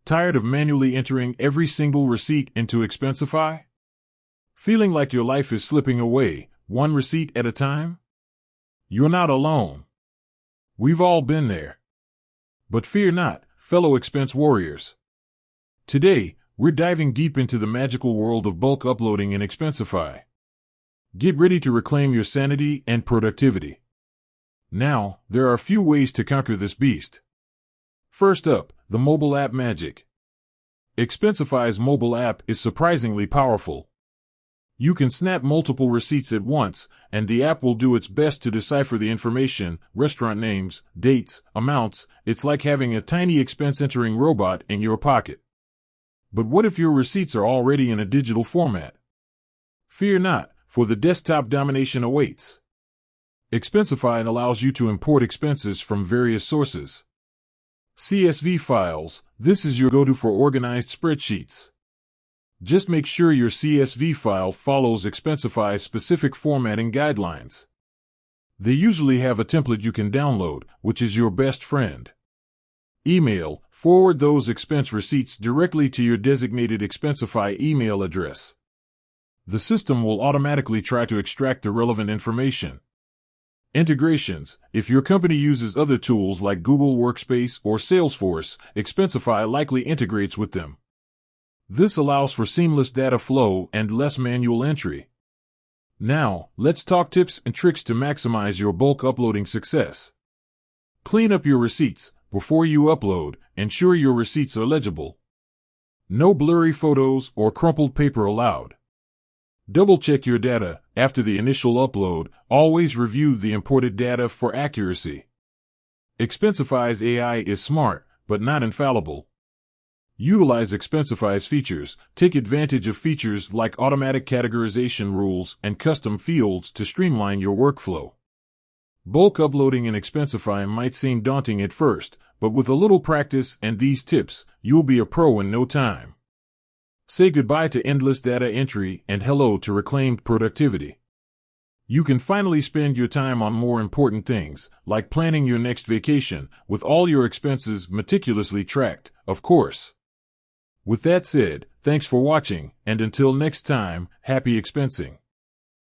Tired of manually entering every single receipt into Expensify? Feeling like your life is slipping away, one receipt at a time? You're not alone. We've all been there. But fear not, fellow expense warriors. Today, we're diving deep into the magical world of bulk uploading in Expensify. Get ready to reclaim your sanity and productivity. Now, there are a few ways to conquer this beast. First up, the mobile app magic. Expensify's mobile app is surprisingly powerful. You can snap multiple receipts at once, and the app will do its best to decipher the information, restaurant names, dates, amounts. It's like having a tiny expense entering robot in your pocket. But what if your receipts are already in a digital format? Fear not, for the desktop domination awaits. Expensify allows you to import expenses from various sources. CSV files, this is your go-to for organized spreadsheets. Just make sure your CSV file follows Expensify's specific formatting guidelines. They usually have a template you can download, which is your best friend. Email, forward those expense receipts directly to your designated Expensify email address. The system will automatically try to extract the relevant information. Integrations, if your company uses other tools like Google Workspace or Salesforce, Expensify likely integrates with them. This allows for seamless data flow and less manual entry. Now, let's talk tips and tricks to maximize your bulk uploading success. Clean up your receipts. Before you upload, ensure your receipts are legible. No blurry photos or crumpled paper allowed. Double-check your data. After the initial upload, always review the imported data for accuracy. Expensify's AI is smart, but not infallible. Utilize Expensify's features. Take advantage of features like automatic categorization rules and custom fields to streamline your workflow. Bulk uploading in Expensify might seem daunting at first, but with a little practice and these tips, you'll be a pro in no time. Say goodbye to endless data entry and hello to reclaimed productivity. You can finally spend your time on more important things, like planning your next vacation, with all your expenses meticulously tracked, of course. With that said, thanks for watching, and until next time, happy expensing.